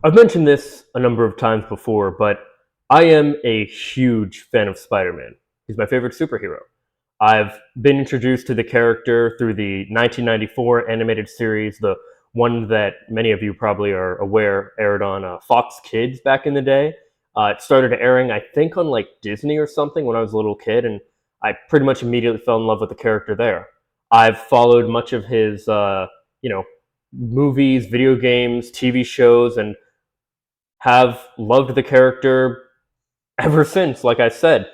I've mentioned this a number of times before, but I am a huge fan of Spider-Man. He's my favorite superhero. I've been introduced to the character through the 1994 animated series, the one that many of you probably are aware aired on Fox Kids back in the day. It started airing, I think, on like Disney or something when I was a little kid, and I pretty much immediately fell in love with the character there. I've followed much of his, movies, video games, TV shows, and have loved the character ever since. Like I said,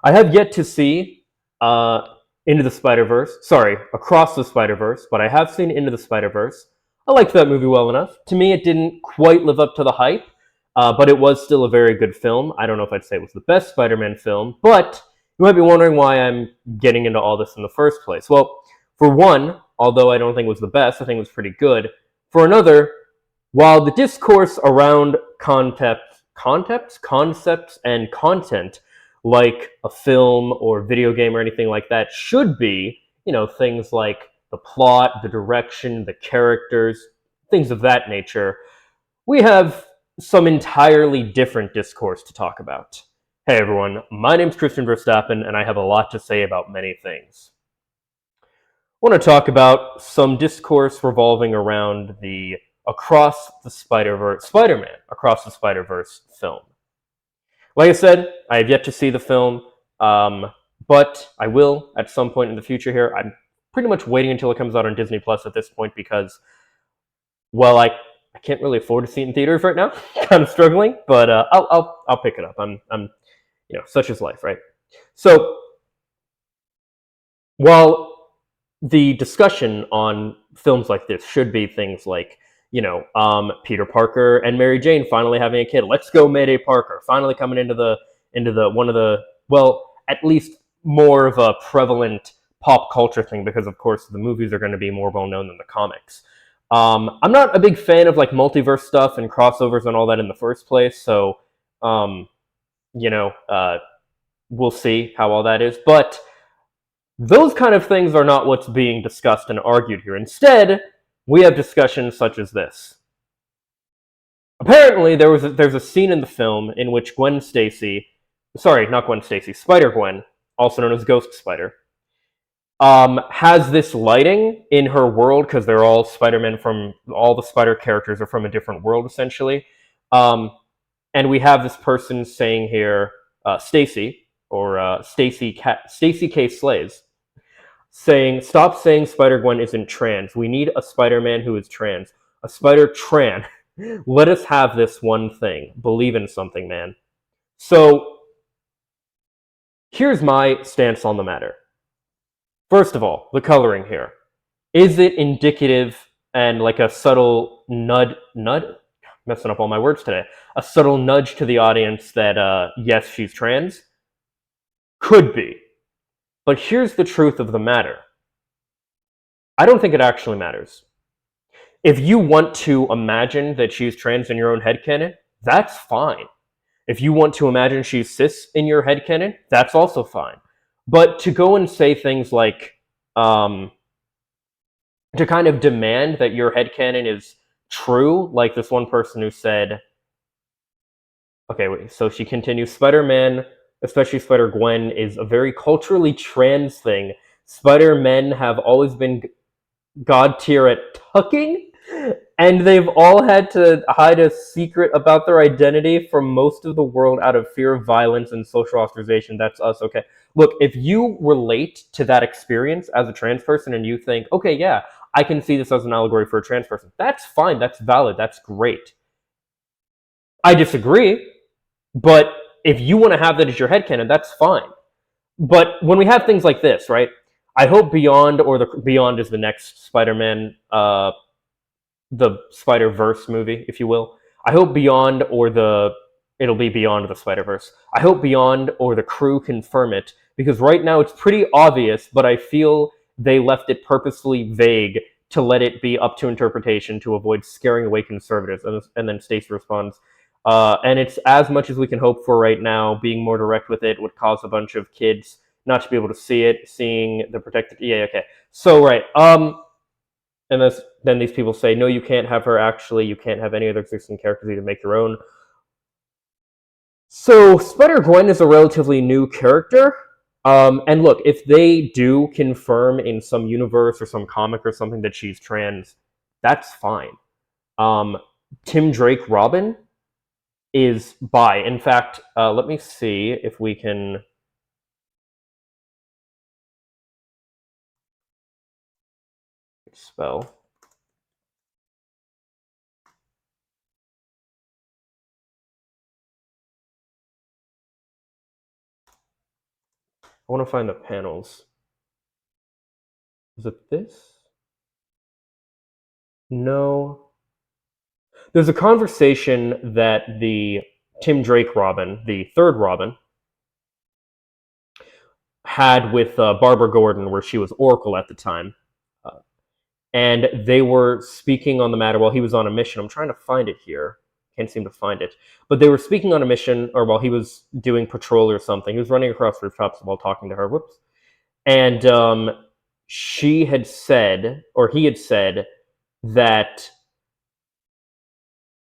I have yet to see uh, Into the Spider Verse. Sorry, Across the Spider Verse, but I have seen Into the Spider Verse. I liked that movie well enough. To me, it didn't quite live up to the hype, but it was still a very good film. I don't know if I'd say it was the best Spider-Man film, but you might be wondering why I'm getting into all this in the first place. Well, for one, although I don't think it was the best, I think it was pretty good. For another, while the discourse around concepts, and content, like a film or video game or anything like that, should be, things like the plot, the direction, the characters, things of that nature, we have some entirely different discourse to talk about. Hey everyone, my name's Christian Verstappen, and I have a lot to say about many things. I want to talk about some discourse revolving around the Across the Spider-Verse, Spider-Man Across the Spider-Verse film. Like I said, I have yet to see the film, but I will at some point in the future here. I'm pretty much waiting until it comes out on Disney Plus at this point because, well, I can't really afford to see it in theaters right now. Kind of struggling, but I'll pick it up. I'm such is life, right? So while the discussion on films like this should be things like, Peter Parker and Mary Jane finally having a kid. Let's go, Mayday Parker, finally coming into the one of the, well, at least more of a prevalent pop culture thing, because of course the movies are going to be more well known than the comics. I'm not a big fan of like multiverse stuff and crossovers and all that in the first place, so we'll see how all that is. But those kind of things are not what's being discussed and argued here. Instead, we have discussions such as this. Apparently, there's a scene in the film in which Gwen Stacy, sorry, not Gwen Stacy, Spider-Gwen, also known as Ghost Spider, has this lighting in her world, because they're all Spider-Men from, all the Spider characters are from a different world, essentially. And we have this person saying here, Stacy, or Stacy K. Slays, saying, "Stop saying Spider-Gwen isn't trans. We need a Spider-Man who is trans. A Spider-Tran. Let us have this one thing. Believe in something, man." So, here's my stance on the matter. First of all, the coloring here. Is it indicative and like a subtle nudge? Messing up all my words today. A subtle nudge to the audience that, yes, she's trans? Could be. But here's the truth of the matter. I don't think it actually matters. If you want to imagine that she's trans in your own headcanon, that's fine. If you want to imagine she's cis in your headcanon, that's also fine. But to go and say things like, to kind of demand that your headcanon is true, like this one person who said, okay, wait, so she continues, Spider-Man, especially Spider-Gwen, is a very culturally trans thing. Spider-Men have always been god tier at tucking, and they've all had to hide a secret about their identity from most of the world out of fear of violence and social ostracization. That's us, okay. Look, if you relate to that experience as a trans person and you think, okay, yeah, I can see this as an allegory for a trans person, that's fine, that's valid, that's great. I disagree, but if you want to have that as your headcanon, that's fine. But when we have things like this, right? I hope Beyond, or the Beyond is the next Spider-Man, the Spider-Verse movie, if you will. I hope Beyond it'll be Beyond the Spider-Verse. I hope Beyond or the crew confirm it, because right now it's pretty obvious, but I feel they left it purposely vague to let it be up to interpretation to avoid scaring away conservatives. And then Stacey responds, and it's as much as we can hope for right now. Being more direct with it would cause a bunch of kids not to be able to see it, seeing the protected... Yeah, okay. So, right. And then these people say, no, you can't have her. Actually, you can't have any other existing characters. You need to make your own. So Spider-Gwen is a relatively new character. And look, if they do confirm in some universe or some comic or something that she's trans, that's fine. Um, Tim Drake Robin is bi. In fact, let me see if we can spell. I want to find the panels. Is it this? No. There's a conversation that the Tim Drake Robin, the third Robin, had with Barbara Gordon, where she was Oracle at the time. Uh, and they were speaking on the matter while he was on a mission. I'm trying to find it here. Can't seem to find it. But they were speaking on a mission, or while he was doing patrol or something. He was running across rooftops while talking to her. Whoops. And she had said, or he had said, that,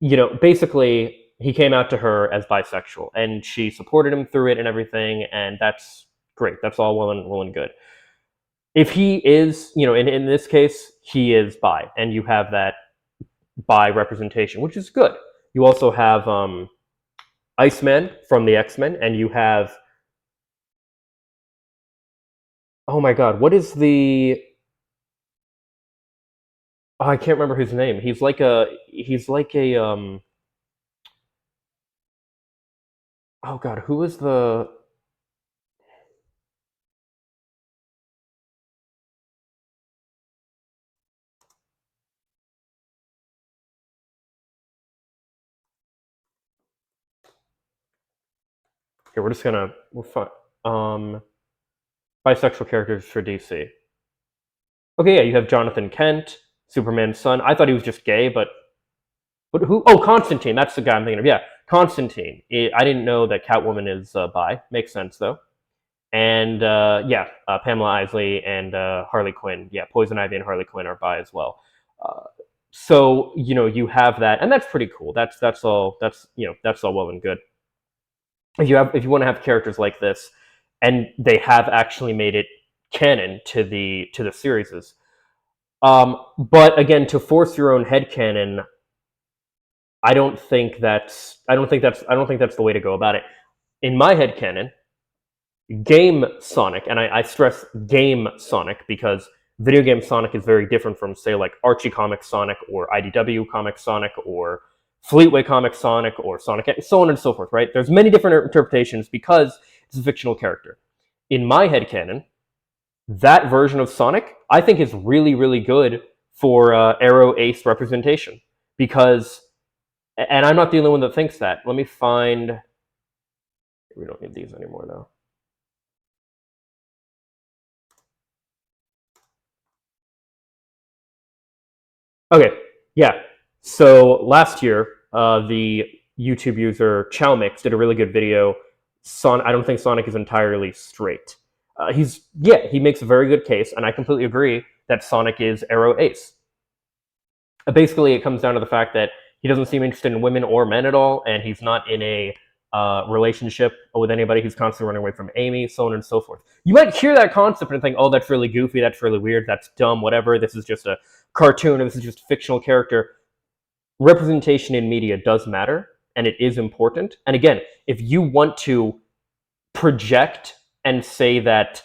basically he came out to her as bisexual, and she supported him through it and everything, and that's great. That's all well and good. If he is, in this case, he is bi, and you have that bi representation, which is good. You also have Iceman from the X-Men, and you have, oh my god, what is the, oh, I can't remember his name. He's like a oh god, who was the, okay, we're fine. Bisexual characters for DC. Okay, yeah, you have Jonathan Kent, Superman's son. I thought he was just gay, but who? Oh, Constantine. That's the guy I'm thinking of. Yeah, Constantine. I didn't know that Catwoman is bi. Makes sense though. And yeah, Pamela Isley and Harley Quinn. Yeah, Poison Ivy and Harley Quinn are bi as well. Uh, so you have that, and that's pretty cool. That's all. That's all well and good. If you want to have characters like this, and they have actually made it canon to the series. But again, to force your own headcanon, I don't think that's the way to go about it. In my headcanon, game Sonic, and I stress game Sonic because video game Sonic is very different from, say, like Archie Comics Sonic or IDW Comics Sonic or Fleetway Comics Sonic or Sonic, so on and so forth, right? There's many different interpretations because it's a fictional character. In my headcanon, that version of Sonic, I think, is really, really good for Arrow Ace representation because, and I'm not the only one that thinks that. Let me find. We don't need these anymore, though. Okay, yeah. So last year, the YouTube user Chowmix did a really good video. I don't think Sonic is entirely straight. He makes a very good case, and I completely agree that Sonic is Arrow Ace. Basically, it comes down to the fact that he doesn't seem interested in women or men at all, and he's not in a relationship with anybody. He's constantly running away from Amy, so on and so forth. You might hear that concept and think, oh, that's really goofy, that's really weird, that's dumb, whatever. This is just a cartoon, or this is just a fictional character. Representation in media does matter, and it is important. And again, if you want to project and say that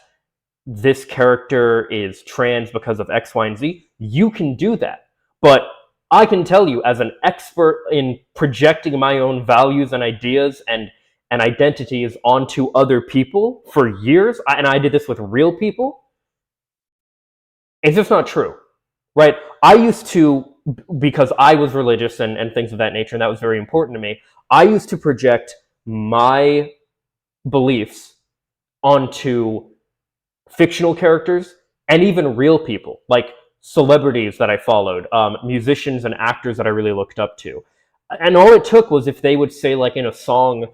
this character is trans because of X, Y, and Z, you can do that. But I can tell you, as an expert in projecting my own values and ideas and identities onto other people for years, and I did this with real people, it's just not true, right? I used to, because I was religious and things of that nature, and that was very important to me, I used to project my beliefs onto fictional characters and even real people, like celebrities that I followed, musicians and actors that I really looked up to. And all it took was if they would say, like in a song,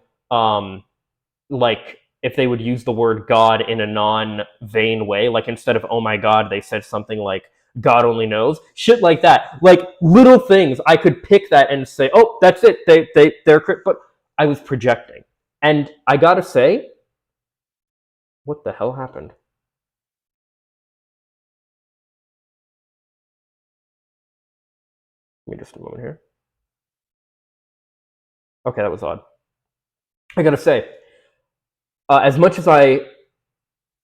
like if they would use the word God in a non-vain way, like instead of "oh my God," they said something like God only knows. Shit like that. Like, little things, I could pick that and say, oh, that's it. They're... But I was projecting. And I gotta say, what the hell happened? Give me just a moment here. Okay, that was odd. I gotta say, as much as I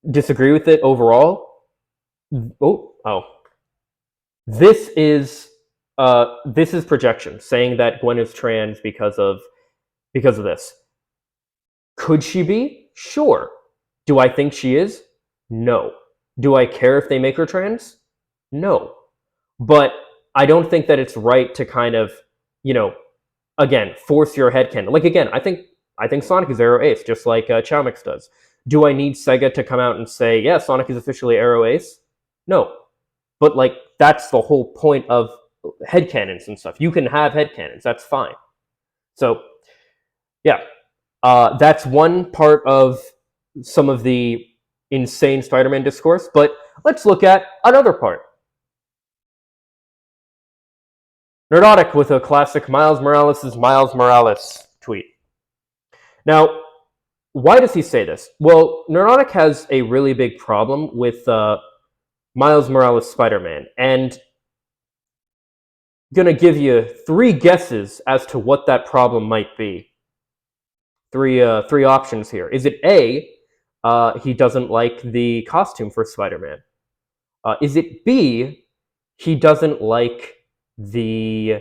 disagree with it overall, this is projection, saying that Gwen is trans because of this. Could she be? Sure. Do I think she is? No. Do I care if they make her trans? No. But I don't think that it's right to kind of, again, force your headcanon. Like, again, I think Sonic is Arrow Ace, just like Chowmix does. Do I need Sega to come out and say, yeah, Sonic is officially Arrow Ace? No. But, like, that's the whole point of headcanons and stuff. You can have headcanons. That's fine. So, yeah. That's one part of some of the insane Spider-Man discourse. But let's look at another part. Nerdotic with a classic Miles Morales' Miles Morales tweet. Now, why does he say this? Well, Nerdotic has a really big problem with Miles Morales Spider-Man, and I'm gonna give you 3 guesses as to what that problem might be. Three options here. Is it A, he doesn't like the costume for Spider-Man? Is it B, he doesn't like he's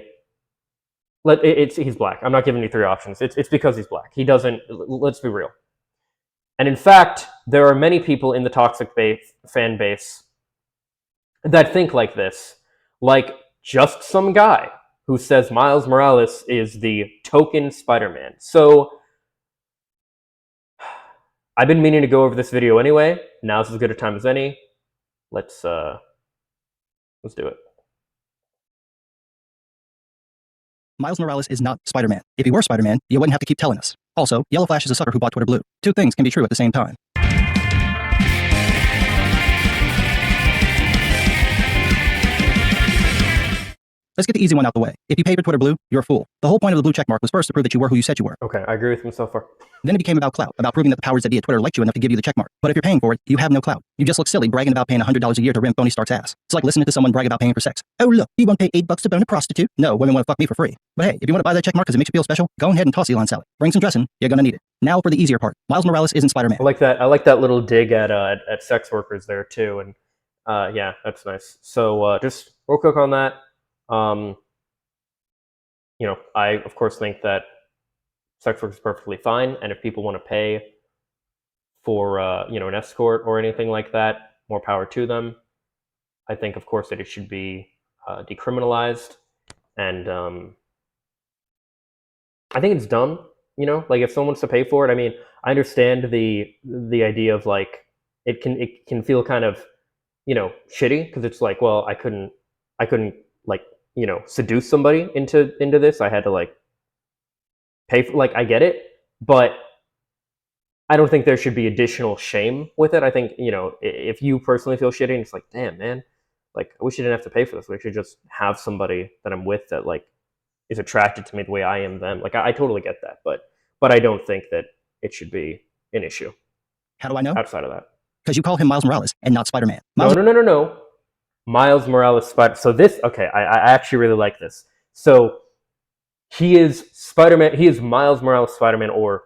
black. I'm not giving you 3 options. It's because he's black. He doesn't. Let's be real. And in fact, there are many people in the toxic fan base that think like this, like just some guy who says Miles Morales is the token Spider-Man. So I've been meaning to go over this video anyway. Now's as good a time as any. Let's do it. Miles Morales is not Spider-Man. If he were Spider-Man, you wouldn't have to keep telling us. Also, Yellow Flash is a sucker who bought Twitter Blue. 2 things can be true at the same time. Let's get the easy one out the way. If you paid for Twitter Blue, you're a fool. The whole point of the blue checkmark was first to prove that you were who you said you were. Okay, I agree with him so far. Then it became about clout, about proving that the powers that be at Twitter liked you enough to give you the checkmark. But if you're paying for it, you have no clout. You just look silly bragging about paying $100 a year to rim Tony Stark's ass. It's like listening to someone brag about paying for sex. Oh look, you won't pay $8 to bone a prostitute? No, women want to fuck me for free. But hey, if you want to buy that checkmark because it makes you feel special, go ahead and toss Elon salad. Bring some dressing, you're gonna need it. Now for the easier part. Miles Morales isn't Spider-Man. I like that little dig at sex workers there too, and yeah, that's nice. So just real quick on that. I of course think that sex work is perfectly fine, and if people want to pay for an escort or anything like that, more power to them. I think, of course, that it should be decriminalized, and I think it's dumb. Like if someone wants to pay for it, I mean, I understand the idea of like it can feel kind of shitty because it's like, well, I couldn't like seduce somebody into this. I had to like pay for, like, I get it, but I don't think there should be additional shame with it. I think, if you personally feel shitty and it's like, damn, man, like, I wish you didn't have to pay for this. We should just have somebody that I'm with that, like, is attracted to me the way I am them. Like, I totally get that, but I don't think that it should be an issue. How do I know? Outside of that. Because you call him Miles Morales and not Spider-Man. No. Miles Morales Spider. So this, okay, I actually really like this. So he is Spider-Man. He is Miles Morales Spider-Man, or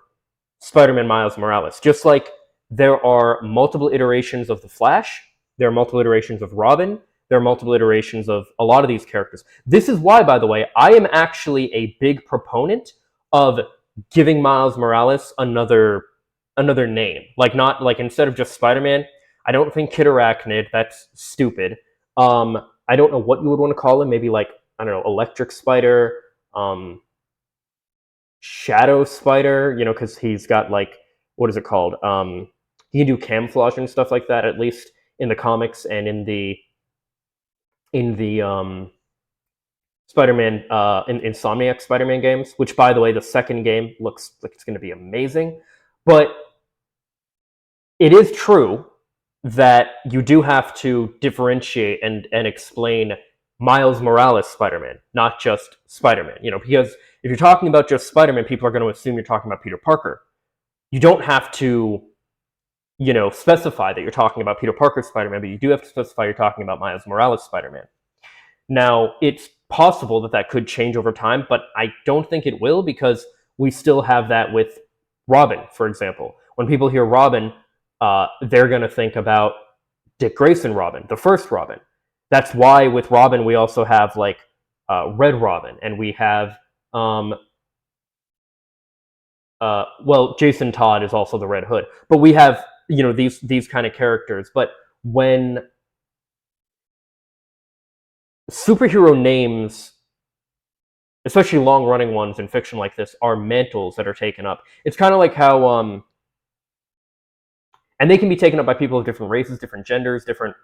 Spider-Man Miles Morales. Just like there are multiple iterations of the Flash, there are multiple iterations of Robin, there are multiple iterations of a lot of these characters. This is why, by the way, I am actually a big proponent of giving Miles Morales another name. Like, not like, instead of just Spider-Man, I don't think Kid Arachnid. That's stupid. I don't know what you would want to call him. Maybe like, I don't know, Electric Spider, Shadow Spider, because he's got like, what is it called? He can do camouflage and stuff like that, at least in the comics and in the Spider-Man, in Insomniac Spider-Man games, which, by the way, the second game looks like it's going to be amazing. But it is true that you do have to differentiate and explain Miles Morales Spider-Man, not just Spider-Man. Because if you're talking about just Spider-Man, people are going to assume you're talking about Peter Parker. You don't have to, specify that you're talking about Peter Parker Spider-Man, but you do have to specify you're talking about Miles Morales Spider-Man. Now, it's possible that could change over time, but I don't think it will, because we still have that with Robin, for example. When people hear Robin, they're going to think about Dick Grayson Robin, the first Robin. That's why with Robin we also have like Red Robin, and we have Jason Todd is also the Red Hood, but we have these kind of characters. But when superhero names, especially long-running ones in fiction like this, are mantles that are taken up, it's kind of like how and they can be taken up by people of different races, different genders, different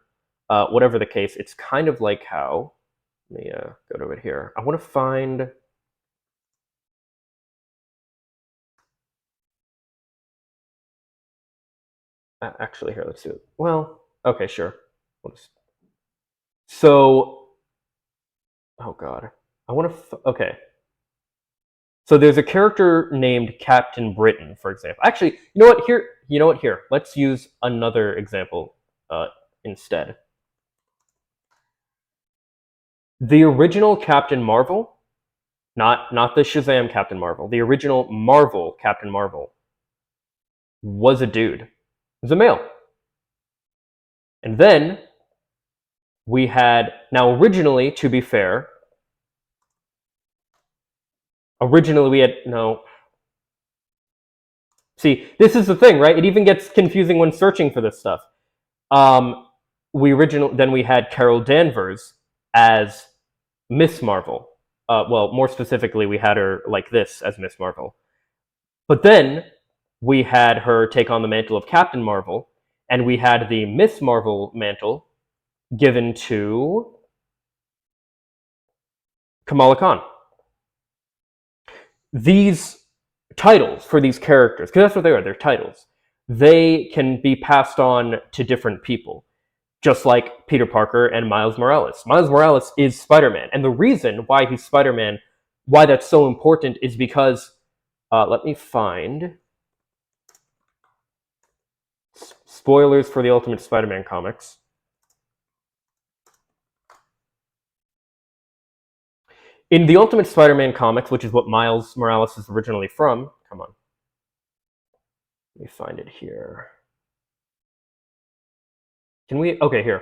whatever the case. It's kind of like how, let me go to it here. I want to find, actually, here, let's do it. Well, okay, sure. So, oh god, I want to. Okay, so there's a character named Captain Britain, for example. Actually, you know what? Here. Let's use another example instead. The original Captain Marvel, not the Shazam Captain Marvel. The original Marvel Captain Marvel was a dude. It was a male. And then we had, now originally, to be fair, originally we had, no. See, this is the thing, right? It even gets confusing when searching for this stuff. Then we had Carol Danvers as Miss Marvel. Well, more specifically, we had her like this as Miss Marvel. But then we had her take on the mantle of Captain Marvel, and we had the Miss Marvel mantle given to Kamala Khan. These titles for these characters, because that's what they are, they're titles, they can be passed on to different people, just like Peter Parker and Miles Morales. Miles Morales is Spider-Man, and the reason why he's Spider-Man, why that's so important, is because, let me find spoilers for the Ultimate Spider-Man comics. In the Ultimate Spider-Man comics, which is what Miles Morales is originally from, come on, let me find it here. Can we? Okay, here.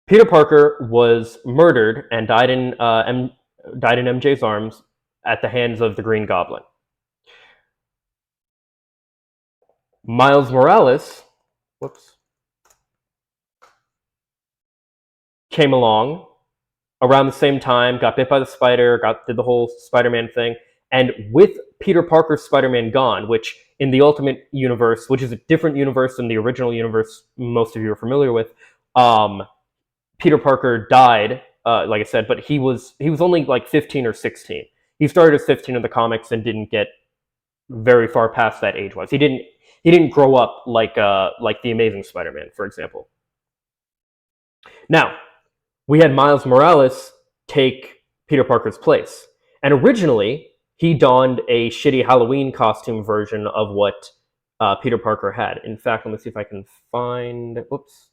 Peter Parker was murdered and died in MJ's arms at the hands of the Green Goblin. Miles Morales, came along around the same time, got bit by the spider, did the whole Spider-Man thing, and with Peter Parker's Spider-Man gone, which in the Ultimate Universe, which is a different universe than the original universe most of you are familiar with, Peter Parker died, like I said, but he was only like 15 or 16. He started as 15 in the comics and didn't get very far past that age-wise. He didn't grow up like the Amazing Spider-Man, for example. Now, we had Miles Morales take Peter Parker's place. And originally, he donned a shitty Halloween costume version of what Peter Parker had. In fact, let me see if I can find... Whoops.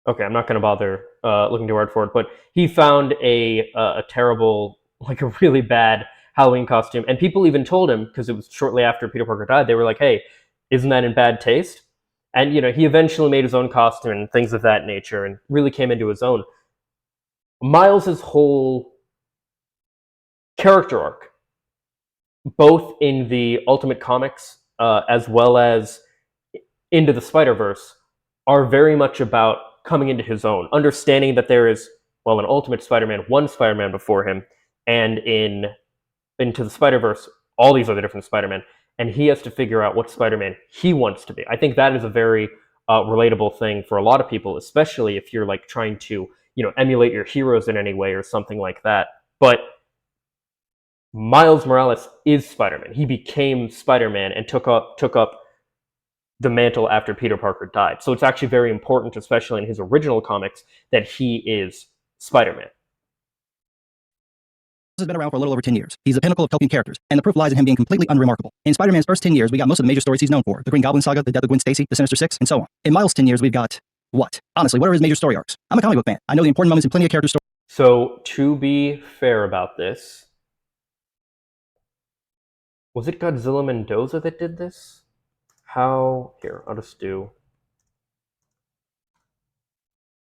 Okay, I'm not going to bother looking too hard for it, but he found a terrible, like a really bad Halloween costume, and people even told him, because it was shortly after Peter Parker died, they were like, hey, isn't that in bad taste? And, he eventually made his own costume and things of that nature, and really came into his own. Miles' whole character arc, both in the Ultimate Comics as well as Into the Spider-Verse, are very much about coming into his own, understanding that there is, well, an Ultimate Spider-Man, one Spider-Man before him, and Into the Spider-Verse, all these other different Spider-Men, and he has to figure out what Spider-Man he wants to be. I think that is a very relatable thing for a lot of people, especially if you're like trying to, emulate your heroes in any way or something like that. But Miles Morales is Spider-Man. He became Spider-Man and took up the mantle after Peter Parker died. So it's actually very important, especially in his original comics, that he is Spider-Man. Has been around for a little over 10 years. He's the pinnacle of Tolkien characters, and the proof lies in him being completely unremarkable. In Spider-Man's first 10 years, we got most of the major stories he's known for: the Green Goblin saga, the death of Gwen Stacy, the Sinister Six, and so on. In Miles' 10 years, we've got what? Honestly, what are his major story arcs? I'm a comic book fan. I know the important moments in plenty of character stories. So, to be fair about this, was it Godzilla Mendoza that did this? Here, I'll just do...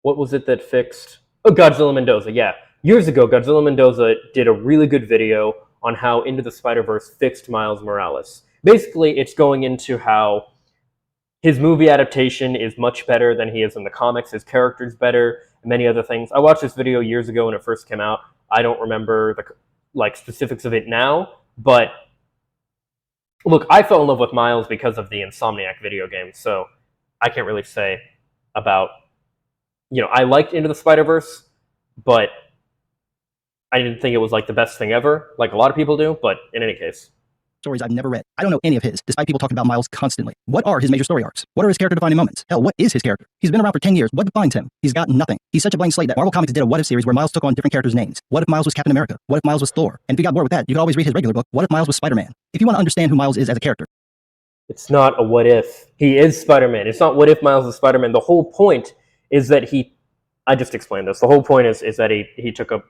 What was it that fixed... Oh, Godzilla Mendoza, yeah. Years ago, Godzilla Mendoza did a really good video on how Into the Spider-Verse fixed Miles Morales. Basically, it's going into how his movie adaptation is much better than he is in the comics, his character's better, and many other things. I watched this video years ago when it first came out. I don't remember the specifics of it now, but look, I fell in love with Miles because of the Insomniac video game, so I can't really say about... I liked Into the Spider-Verse, but I didn't think it was like the best thing ever, like a lot of people do, but in any case. Stories I've never read. I don't know any of his, despite people talking about Miles constantly. What are his major story arcs? What are his character-defining moments? Hell, what is his character? He's been around for 10 years. What defines him? He's got nothing. He's such a blank slate that Marvel Comics did a What If series where Miles took on different characters' names. What if Miles was Captain America? What if Miles was Thor? And if you got bored with that, you could always read his regular book, What If Miles was Spider-Man? If you want to understand who Miles is as a character. It's not a what if. He is Spider-Man. It's not what if Miles is Spider-Man. The whole point is that I just explained this. The whole point is that he took up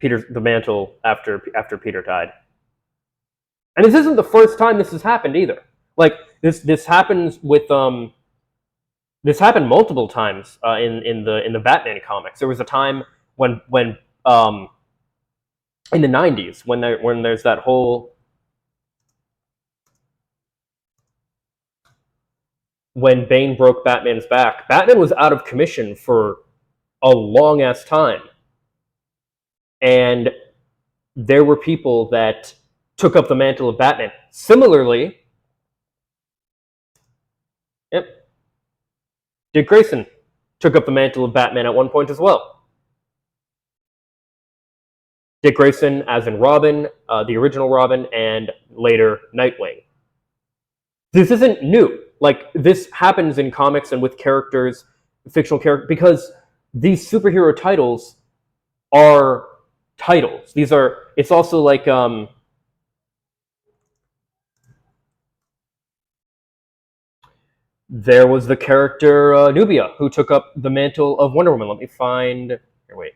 the mantle after Peter died. And this isn't the first time this has happened either. Like this happens with this happened multiple times in the Batman comics. There was a time when in the 90s when there's that whole... When Bane broke Batman's back, Batman was out of commission for a long ass time. And there were people that took up the mantle of Batman. Similarly, Dick Grayson took up the mantle of Batman at one point as well. Dick Grayson, as in Robin, the original Robin, and later Nightwing. This isn't new. Like, this happens in comics and with characters, fictional characters, because these superhero titles are titles. It's also like, there was the character Nubia, who took up the mantle of Wonder Woman. Let me find... Here, wait.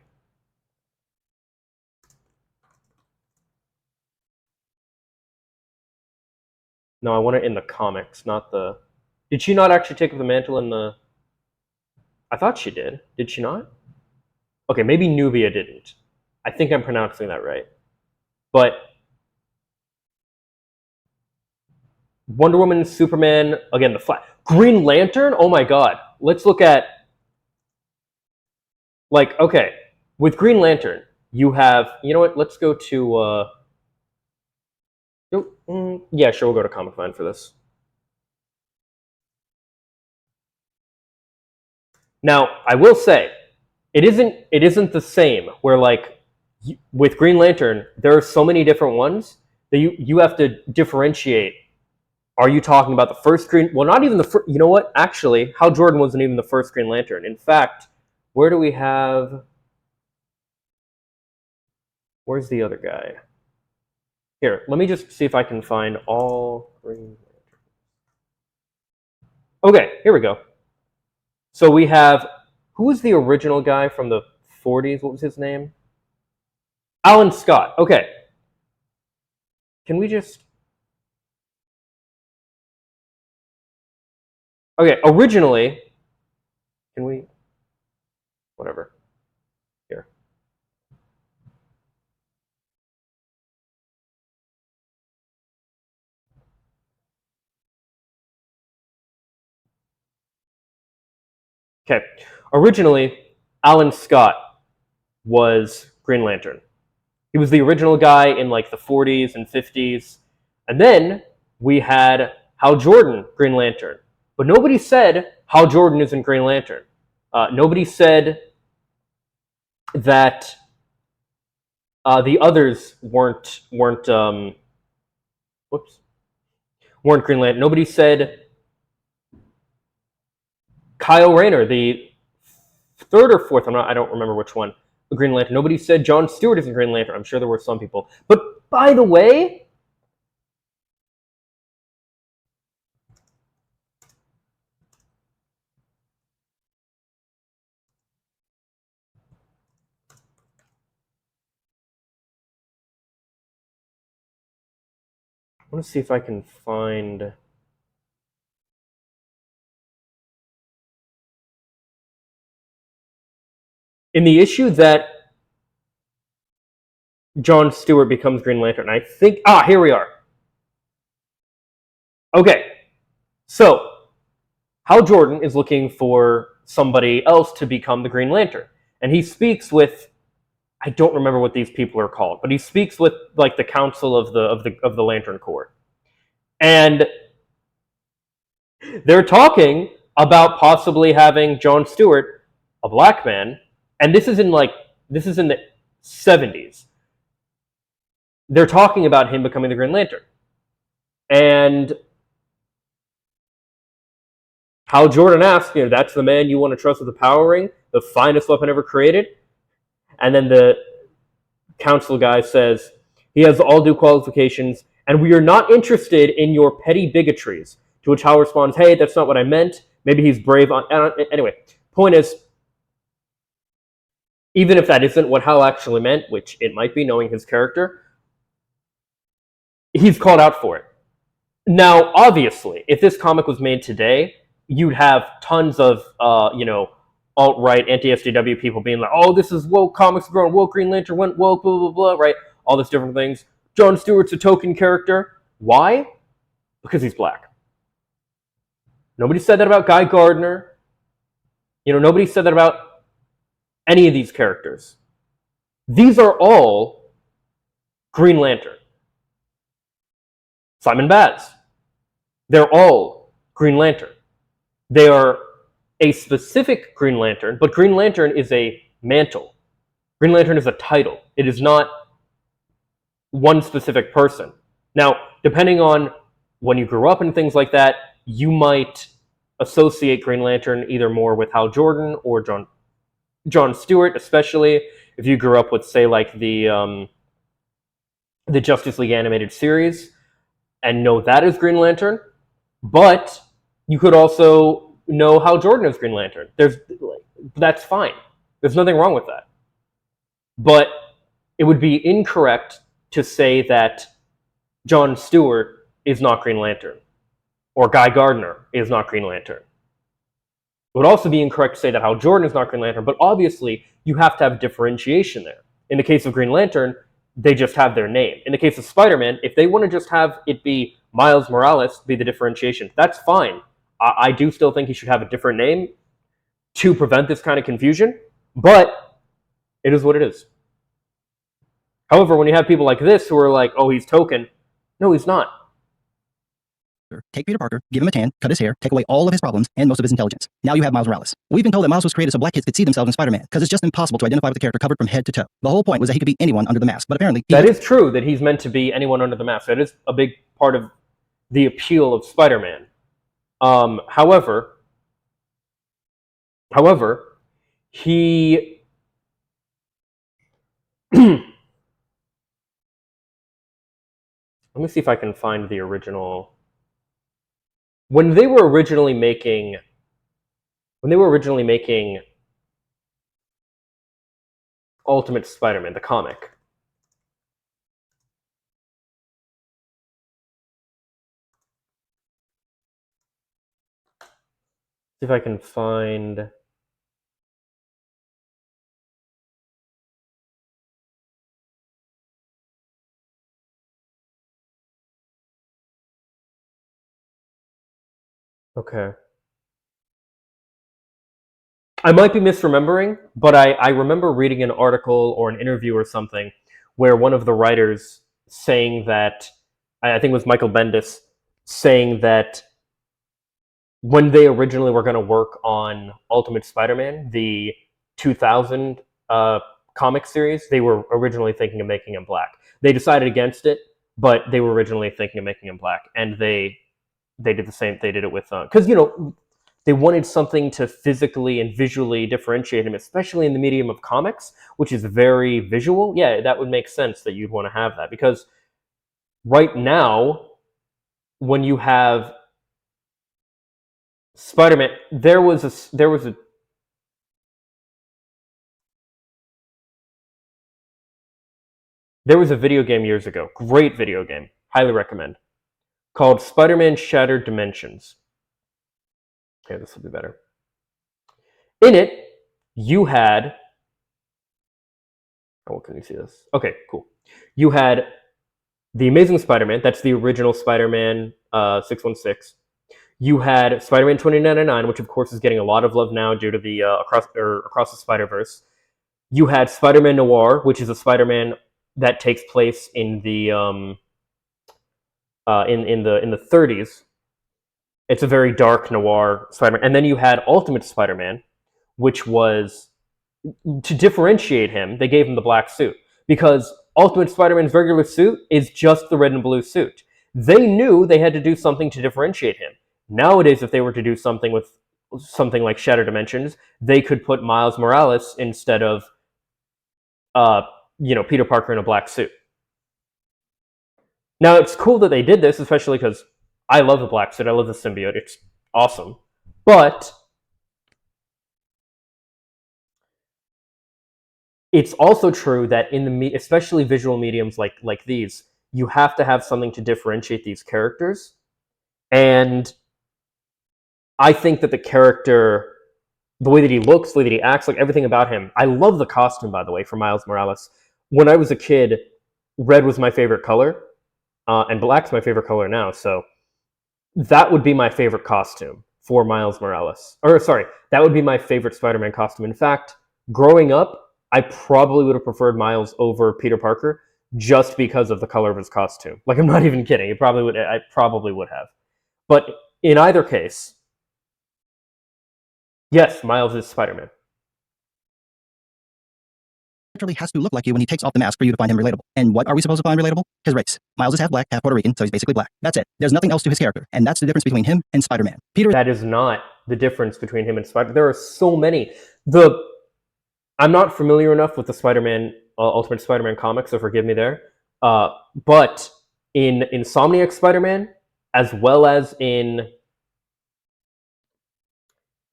No, I want it in the comics, not the... Did she not actually take up the mantle in the... I thought she did. Did she not? Okay, maybe Nubia didn't. I think I'm pronouncing that right. But Wonder Woman, Superman, again, the Flash. Green Lantern? Oh my god. Let's look at... Like, okay, with Green Lantern, you have... You know what? Let's go to... Yeah, sure, we'll go to Comic Vine for this. Now, I will say, it isn't the same, where, like, with Green Lantern, there are so many different ones that you have to differentiate. Are you talking about the first Green... Well, not even the first... You know what? Actually, Hal Jordan wasn't even the first Green Lantern. In fact, where do we have... Where's the other guy? Here, let me just see if I can find all Green Lanterns. Okay, here we go. So we have... Who was the original guy from the 40s? What was his name? Alan Scott. Okay. Can we just... Okay, originally... Can we... Whatever. Here. Okay. Originally, Alan Scott was Green Lantern. He was the original guy in like the 40s and 50s. And then we had Hal Jordan, Green Lantern. But nobody said Hal Jordan isn't Green Lantern. Nobody said that the others weren't Green Lantern. Nobody said Kyle Rayner, the third or fourth, I don't remember which one, the Green Lantern. Nobody said John Stewart isn't Green Lantern. I'm sure there were some people. But by the way, I want to see if I can find... In the issue that John Stewart becomes Green Lantern, I think... here we are. Okay, so Hal Jordan is looking for somebody else to become the Green Lantern. And he speaks with... I don't remember what these people are called, but he speaks with like the council of the Lantern Corps. And they're talking about possibly having John Stewart, a black man, and this is in the 70s. They're talking about him becoming the Green Lantern. And Hal Jordan asks, that's the man you want to trust with the power ring, the finest weapon ever created? And then the council guy says, he has all due qualifications, and we are not interested in your petty bigotries. To which Hal responds, hey, that's not what I meant. Maybe he's brave on... Anyway, point is, even if that isn't what Hal actually meant, which it might be, knowing his character, he's called out for it. Now, obviously, if this comic was made today, you'd have tons of, alt-right, anti-SJW people being like, oh, this is woke, comics are growing woke, Green Lantern went woke, blah, blah, blah, right? All these different things. John Stewart's a token character. Why? Because he's black. Nobody said that about Guy Gardner. Nobody said that about any of these characters. These are all Green Lantern. Simon Baz. They're all Green Lantern. They are a specific Green Lantern, but Green Lantern is a mantle. Green Lantern is a title. It is not one specific person. Now, depending on when you grew up and things like that, you might associate Green Lantern either more with Hal Jordan or John Stewart, especially if you grew up with, say, like the Justice League animated series, and know that is Green Lantern. But you could also know Hal Jordan as Green Lantern. That's fine. There's nothing wrong with that. But it would be incorrect to say that John Stewart is not Green Lantern, or Guy Gardner is not Green Lantern. It would also be incorrect to say that Hal Jordan is not Green Lantern, but obviously you have to have differentiation there. In the case of Green Lantern, they just have their name. In the case of Spider-Man, if they want to just have it be Miles Morales be the differentiation, that's fine. I do still think he should have a different name to prevent this kind of confusion, but it is what it is. However, when you have people like this who are like, oh, he's token, no, he's not. Take Peter Parker, give him a tan, cut his hair, take away all of his problems and most of his intelligence. Now you have Miles Morales. We've been told that Miles was created so black kids could see themselves in Spider-Man, because it's just impossible to identify with the character covered from head to toe. The whole point was that he could be anyone under the mask, but apparently... That is true, that he's meant to be anyone under the mask. That is a big part of the appeal of Spider-Man. However, he... Let me see if I can find the original... When they were originally making Ultimate Spider-Man, the comic, see if I can find... Okay. I might be misremembering, but I remember reading an article or an interview or something where one of the writers saying that, I think it was Michael Bendis, saying that when they originally were going to work on Ultimate Spider-Man, the 2000 comic series, they were originally thinking of making him black. They decided against it, but they were originally thinking of making him black, and they did the same. They did it with because they wanted something to physically and visually differentiate him, especially in the medium of comics, which is very visual. Yeah, that would make sense that you'd want to have that, because right now, when you have Spider-Man, there was a video game years ago, great video game, highly recommend, called Spider-Man Shattered Dimensions. Okay, this will be better. In it, you had, oh, can you see this? Okay, cool. You had the Amazing Spider-Man, that's the original Spider-Man 616. You had Spider-Man 2099, which of course is getting a lot of love now due to the Across the Spider-Verse. You had Spider-Man Noir, which is a Spider-Man that takes place in the in the 30s. It's a very dark noir Spider-Man. And then you had Ultimate Spider-Man, which was, to differentiate him, they gave him the black suit, because Ultimate Spider-Man's regular suit is just the red and blue suit. They knew they had to do something to differentiate him. Nowadays, if they were to do something with something like Shattered Dimensions, they could put Miles Morales instead of Peter Parker in a black suit. Now, it's cool that they did this, especially because I love the black suit. I love the symbiote. It's awesome. But it's also true that especially visual mediums like these, you have to have something to differentiate these characters. And I think that the character, the way that he looks, the way that he acts, like everything about him. I love the costume, by the way, for Miles Morales. When I was a kid, red was my favorite color, and black's my favorite color now. So that would be my favorite costume for Miles Morales. Or sorry, that would be my favorite Spider-Man costume. In fact, growing up, I probably would have preferred Miles over Peter Parker just because of the color of his costume. Like, I'm not even kidding. I probably would have. But in either case, yes, Miles is Spider-Man. Literally has to look like you when he takes off the mask for you to find him relatable. And what are we supposed to find relatable? His race. Miles is half black, half Puerto Rican, so he's basically black. That's it. There's nothing else to his character, and that's the difference between him and Spider-Man. Peter. That is not the difference between him and Spider. There are so many. I'm not familiar enough with the Spider-Man Ultimate Spider-Man comics, so forgive me there. But in Insomniac Spider-Man, as well as in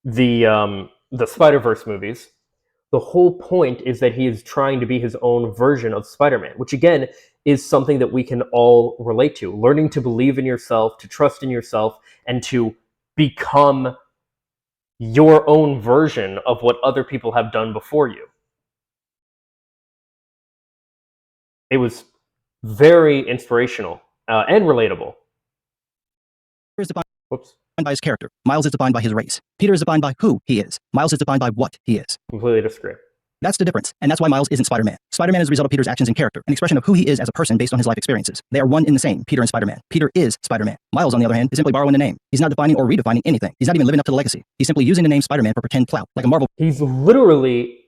the Spider-Verse movies, the whole point is that he is trying to be his own version of Spider-Man, which again is something that we can all relate to. Learning to believe in yourself, to trust in yourself, and to become your own version of what other people have done before you. It was very inspirational and relatable. is defined Whoops. by his character. Miles is defined by his race. Peter is defined by who he is. Miles is defined by what he is. Completely disagree. That's the difference, and that's why Miles isn't Spider-Man. Spider-Man is a result of Peter's actions and character, an expression of who he is as a person based on his life experiences. They are one in the same, Peter and Spider-Man. Peter is Spider-Man. Miles, on the other hand, is simply borrowing the name. He's not defining or redefining anything. He's not even living up to the legacy. He's simply using the name Spider-Man for pretend clout, like a Marvel. He's literally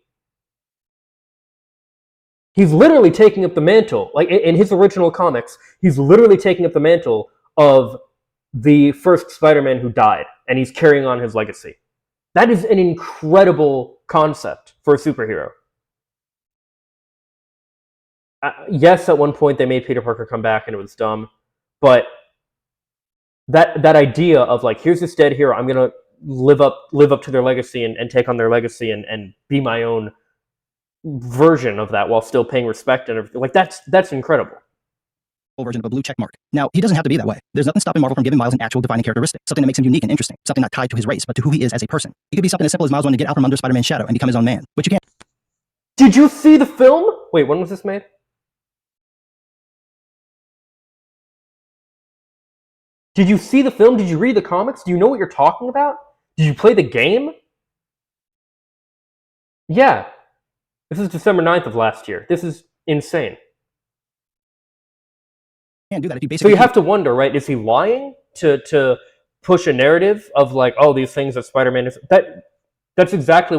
taking up the mantle. Like in his original comics, he's literally taking up the mantle of the first Spider-Man who died, and he's carrying on his legacy. That is an incredible concept for a superhero. Yes, at one point they made Peter Parker come back and it was dumb, but that idea of like, here's this dead hero, I'm gonna live up to their legacy and take on their legacy and be my own version of that while still paying respect and everything, like that's incredible. Version of a blue check mark. Now, he doesn't have to be that way. There's nothing stopping Marvel from giving Miles an actual defining characteristic, something that makes him unique and interesting, something not tied to his race, but to who he is as a person. It could be something as simple as Miles wanting to get out from under Spider-Man's shadow and become his own man, which you can't. Did you see the film? Wait, when was this made? Did you see the film? Did you read the comics? Do you know what you're talking about? Did you play the game? Yeah. This is December 9th of last year. This is insane. Can't do that if you basically. So you have to wonder, right? Is he lying to push a narrative of like, oh, these things that Spider-Man is that's exactly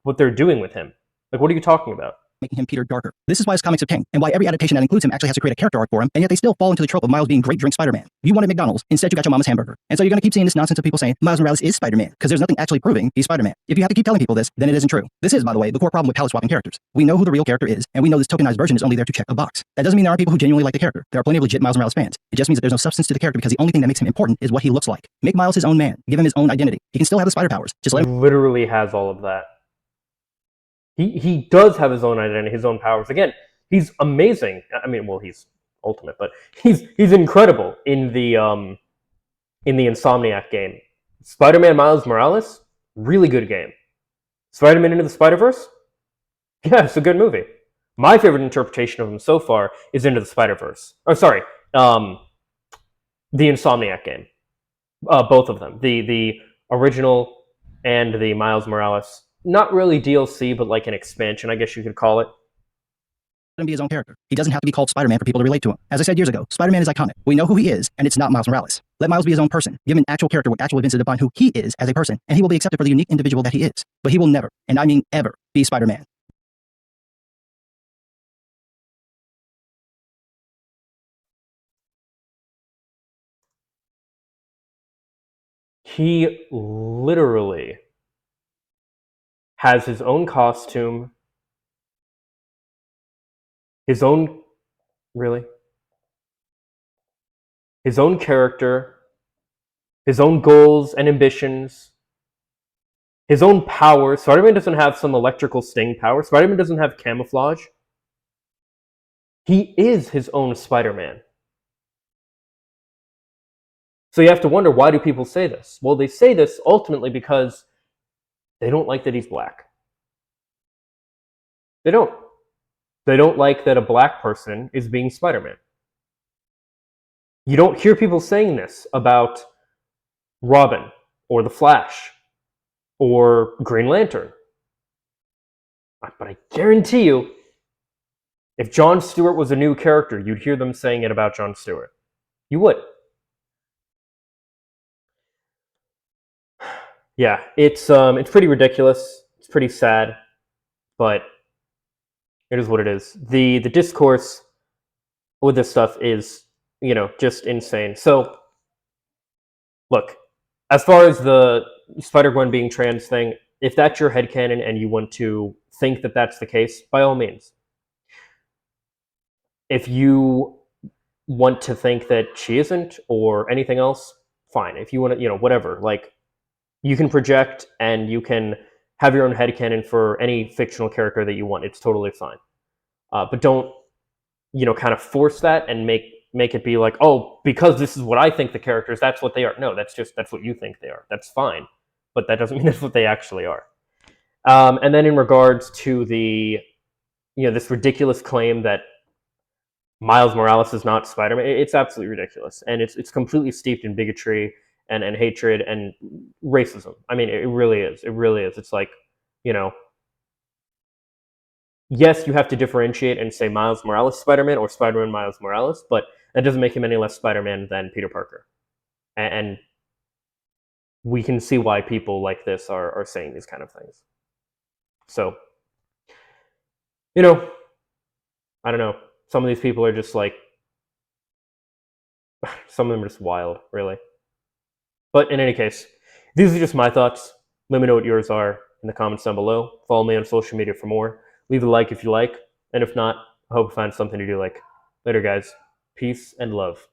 what they're doing with him. Like, what are you talking about? Making him Peter Darker. This is why his comics have tanked, and why every adaptation that includes him actually has to create a character arc for him, and yet they still fall into the trope of Miles being great drink Spider-Man. You wanted McDonald's, instead you got your mama's hamburger. And so you're going to keep seeing this nonsense of people saying Miles Morales is Spider-Man, because there's nothing actually proving he's Spider-Man. If you have to keep telling people this, then it isn't true. This is, by the way, the core problem with palette swapping characters. We know who the real character is, and we know this tokenized version is only there to check a box. That doesn't mean there aren't people who genuinely like the character. There are plenty of legit Miles Morales fans. It just means that there's no substance to the character because the only thing that makes him important is what he looks like. Make Miles his own man. Give him his own identity. He can still have the spider powers. Just let him literally has all of that. He does have his own identity, his own powers. Again, he's amazing. I mean, well, he's ultimate, but he's incredible in the Insomniac game. Spider-Man Miles Morales, really good game. Spider-Man Into the Spider-Verse, yeah, it's a good movie. My favorite interpretation of him so far is Into the Spider-Verse. Oh, sorry, the Insomniac game. Both of them, the original and the Miles Morales. Not really DLC, but like an expansion, I guess you could call it. be his own character. He doesn't have to be called Spider-Man for people to relate to him. As I said years ago, Spider-Man is iconic. We know who he is, and it's not Miles Morales. Let Miles be his own person. Give him an actual character with actual events to define who he is as a person, and he will be accepted for the unique individual that he is. But he will never, and I mean ever, be Spider-Man. He literally has his own costume, his own, really? His own character, his own goals and ambitions, his own power. Spider-Man doesn't have some electrical sting power. Spider-Man doesn't have camouflage. He is his own Spider-Man. So you have to wonder, why do people say this? Well, they say this ultimately because they don't like that he's black. They don't. They don't like that a black person is being Spider-Man. You don't hear people saying this about Robin or the Flash or Green Lantern. But I guarantee you, if Jon Stewart was a new character, you'd hear them saying it about Jon Stewart. You would. Yeah, it's pretty ridiculous. It's pretty sad, but it is what it is. The discourse with this stuff is, just insane. So, look, as far as the Spider-Gwen being trans thing, if that's your headcanon and you want to think that that's the case, by all means. If you want to think that she isn't or anything else, fine. If you want to, whatever. Like, you can project and you can have your own headcanon for any fictional character that you want. It's totally fine. But don't, kind of force that and make it be like, oh, because this is what I think the characters, that's what they are. No, that's what you think they are. That's fine. But that doesn't mean that's what they actually are. And then in regards to the, this ridiculous claim that Miles Morales is not Spider-Man, it's absolutely ridiculous. And it's completely steeped in bigotry and hatred and racism. I mean, it really is. It really is. It's like, yes, you have to differentiate and say Miles Morales Spider-Man or Spider-Man Miles Morales, but that doesn't make him any less Spider-Man than Peter Parker. And we can see why people like this are saying these kind of things. So, I don't know. Some of these people are just like, some of them are just wild, really. But in any case, these are just my thoughts. Let me know what yours are in the comments down below. Follow me on social media for more. Leave a like if you like. And if not, I hope you find something to do. Later, guys. Peace and love.